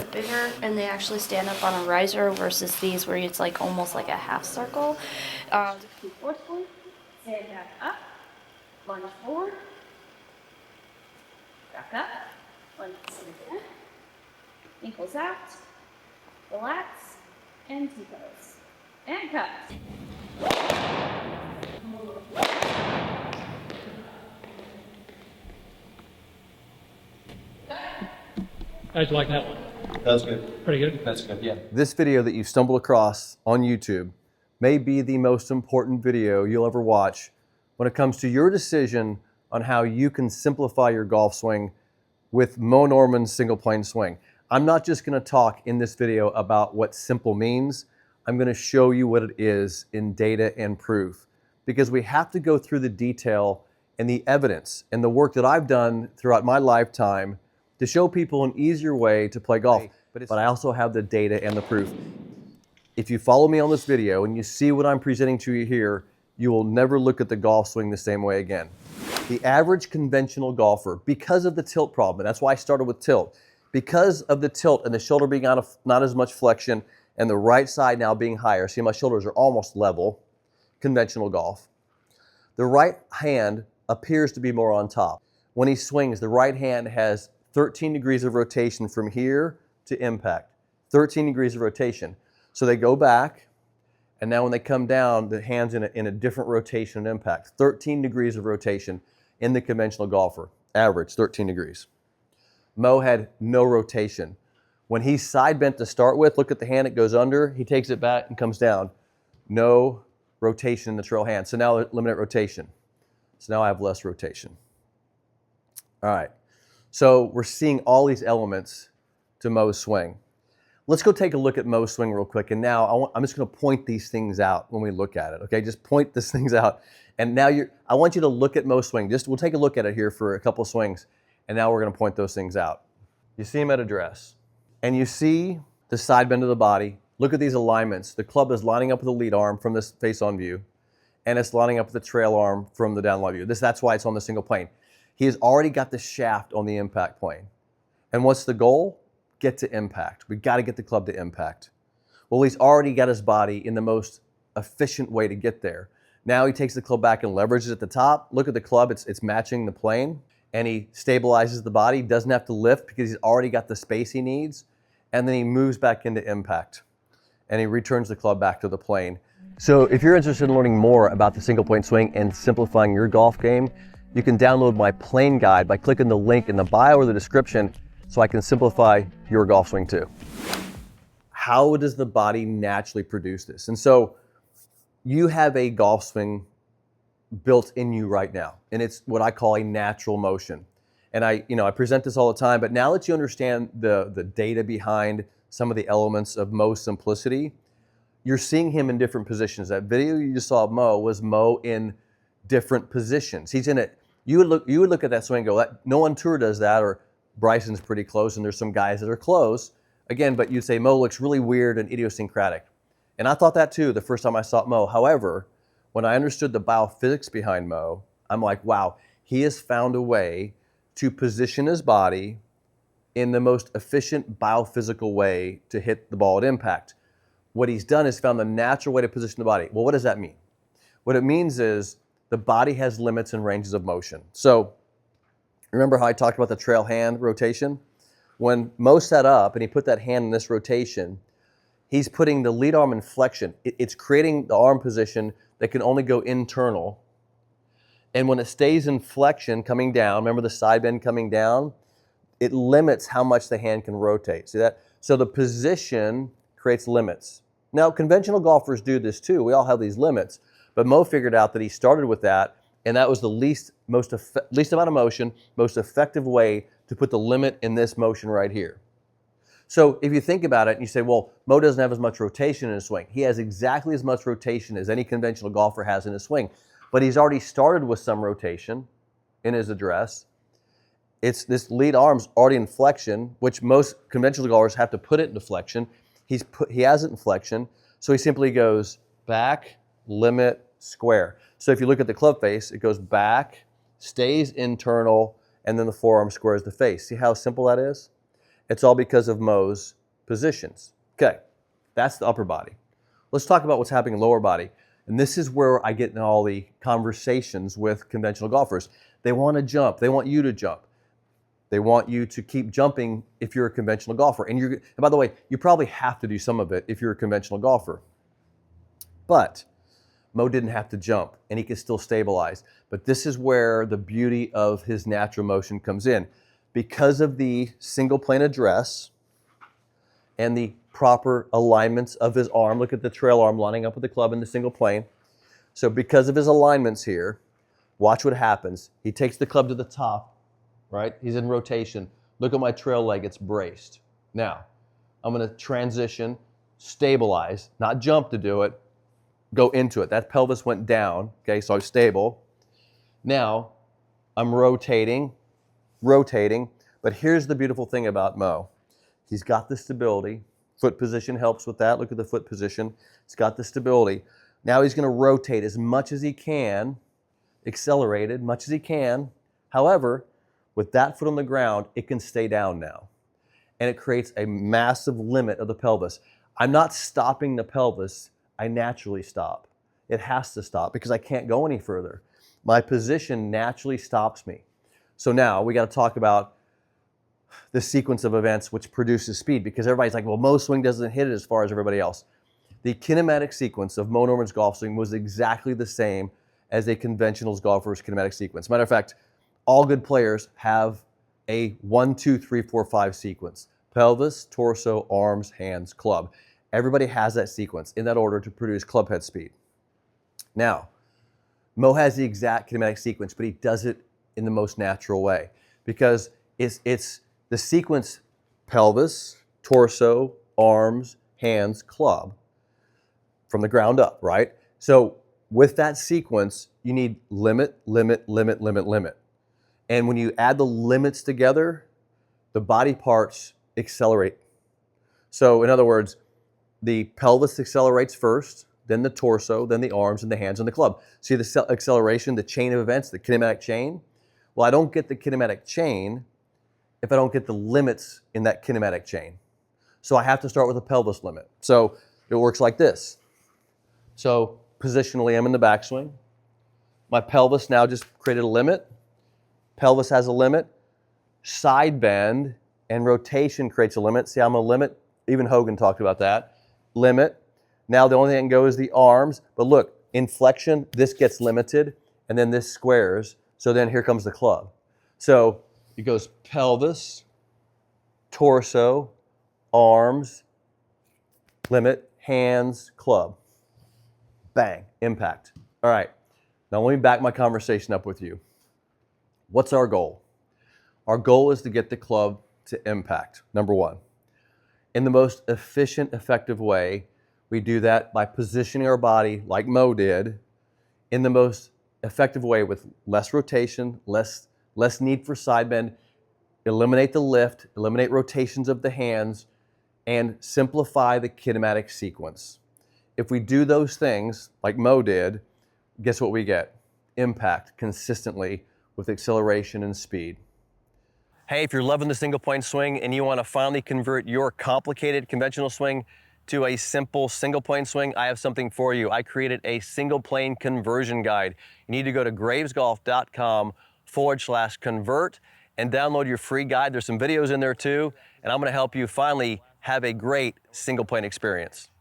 bit bigger, and they actually stand up on a riser versus these where it's like almost like a half circle. Forcefully, stand back up, lunge forward, back up, lunge again, ankles out, relax, and T-pose, and cut. How'd you like that one? That was good. Pretty good? That's good, yeah. This video that you stumbled across on YouTube may be the most important video you'll ever watch when it comes to your decision on how you can simplify your golf swing with Moe Norman's single plane swing. I'm not just going to talk in this video about what simple means. I'm going to show you what it is in data and proof, because we have to go through the detail and the evidence and the work that I've done throughout my lifetime to show people an easier way to play golf. But I also have the data and the proof. If you follow me on this video and you see what I'm presenting to you here, you will never look at the golf swing the same way again. The average conventional golfer, because of the tilt problem, and that's why I started with tilt, because of the tilt and the shoulder being out of not as much flexion and the right side now being higher, see my shoulders are almost level, conventional golf, the right hand appears to be more on top. When he swings, the right hand has 13 degrees of rotation from here to impact, 13 degrees of rotation. So they go back, and now when they come down, the hand's in a different rotation and impact. 13 degrees of rotation in the conventional golfer, average 13 degrees. Moe had no rotation. When he's side bent to start with, look at the hand, it goes under, he takes it back and comes down. No rotation in the trail hand. So now limited rotation. So now I have less rotation. All right. So we're seeing all these elements to Moe's swing. Let's go take a look at Moe's swing real quick. And now I'm just going to point these things out when we look at it. Okay, just point these things out. And now I want you to look at Moe's swing. We'll take a look at it here for a couple swings. And now we're going to point those things out. You see him at address. And you see the side bend of the body. Look at these alignments. The club is lining up with the lead arm from this face-on view. And it's lining up with the trail arm from the downline view. That's why it's on the single plane. He has already got the shaft on the impact plane. And what's the goal? Get to impact. We've got to get the club to impact. Well, he's already got his body in the most efficient way to get there. Now he takes the club back and leverages at the top. Look at the club, it's matching the plane. And he stabilizes the body, doesn't have to lift because he's already got the space he needs. And then he moves back into impact. And he returns the club back to the plane. So if you're interested in learning more about the single plane swing and simplifying your golf game, you can download my plane guide by clicking the link in the bio or the description so I can simplify your golf swing too. How does the body naturally produce this? And so you have a golf swing built in you right now, and it's what I call a natural motion. And I present this all the time, but now that you understand the data behind some of the elements of Moe's simplicity, you're seeing him in different positions. That video you just saw of Moe was Moe in different positions. He's in it. You would look at that swing and go, no on tour does that, or Bryson's pretty close, and there's some guys that are close. Again, but you'd say Moe looks really weird and idiosyncratic. And I thought that too the first time I saw Moe. However, when I understood the biophysics behind Moe, I'm like, wow, he has found a way to position his body in the most efficient biophysical way to hit the ball at impact. What he's done is found the natural way to position the body. Well, what does that mean? What it means is the body has limits and ranges of motion. So remember how I talked about the trail hand rotation? When Moe set up and he put that hand in this rotation, he's putting the lead arm in flexion. It's creating the arm position that can only go internal. And when it stays in flexion coming down, remember the side bend coming down, it limits how much the hand can rotate. See that? So the position creates limits. Now, conventional golfers do this too. We all have these limits. But Moe figured out that he started with that, and that was the least amount of motion, most effective way to put the limit in this motion right here. So if you think about it, and you say, well, Moe doesn't have as much rotation in his swing. He has exactly as much rotation as any conventional golfer has in his swing. But he's already started with some rotation in his address. It's this lead arm's already in flexion, which most conventional golfers have to put it into flexion. He has it in flexion, so he simply goes back, limit, square. So if you look at the club face, it goes back, stays internal, and then the forearm squares the face. See how simple that is? It's all because of Moe's positions. Okay, that's the upper body. Let's talk about what's happening in lower body. And this is where I get in all the conversations with conventional golfers. They want to jump. They want you to jump. They want you to keep jumping if you're a conventional golfer. And by the way, you probably have to do some of it if you're a conventional golfer. But Moe didn't have to jump, and he could still stabilize. But this is where the beauty of his natural motion comes in. Because of the single plane address and the proper alignments of his arm, look at the trail arm lining up with the club in the single plane. So because of his alignments here, watch what happens. He takes the club to the top, right? He's in rotation. Look at my trail leg, it's braced. Now, I'm gonna transition, stabilize, not jump to do it, go into it. That pelvis went down, okay, so I'm stable. Now, I'm rotating, but here's the beautiful thing about Moe. He's got the stability. Foot position helps with that. Look at the foot position. He's got the stability. Now he's gonna rotate as much as he can, accelerated, much as he can. However, with that foot on the ground, it can stay down now. And it creates a massive limit of the pelvis. I'm not stopping the pelvis, I naturally stop. It has to stop because I can't go any further. My position naturally stops me. So now we got to talk about the sequence of events which produces speed, because everybody's like, well, Moe's swing doesn't hit it as far as everybody else. The kinematic sequence of Moe Norman's golf swing was exactly the same as a conventional golfer's kinematic sequence. Matter of fact, all good players have a 1, 2, 3, 4, 5 sequence. Pelvis, torso, arms, hands, club. Everybody has that sequence in that order to produce club head speed. Now, Moe has the exact kinematic sequence, but he does it in the most natural way because it's the sequence pelvis, torso, arms, hands, club from the ground up, right? So with that sequence, you need limit, limit, limit, limit, limit. And when you add the limits together, the body parts accelerate. So in other words, the pelvis accelerates first, then the torso, then the arms and the hands and the club. See the acceleration, the chain of events, the kinematic chain? Well, I don't get the kinematic chain if I don't get the limits in that kinematic chain. So I have to start with a pelvis limit. So it works like this. So positionally, I'm in the backswing. My pelvis now just created a limit. Pelvis has a limit. Side bend and rotation creates a limit. See, I'm a limit. Even Hogan talked about that. Limit. Now the only thing that can go is the arms. But look, in flexion, this gets limited, and then this squares. So then here comes the club. So it goes pelvis, torso, arms, limit, hands, club. Bang, impact. All right, now let me back my conversation up with you. What's our goal? Our goal is to get the club to impact, number one. In the most efficient, effective way, we do that by positioning our body like Moe did in the most effective way with less rotation, less need for side bend, eliminate the lift, eliminate rotations of the hands, and simplify the kinematic sequence. If we do those things like Moe did, guess what we get? Impact consistently with acceleration and speed. Hey, if you're loving the single plane swing and you want to finally convert your complicated conventional swing to a simple single plane swing, I have something for you. I created a single plane conversion guide. You need to go to gravesgolf.com/convert and download your free guide. There's some videos in there too, and I'm going to help you finally have a great single plane experience.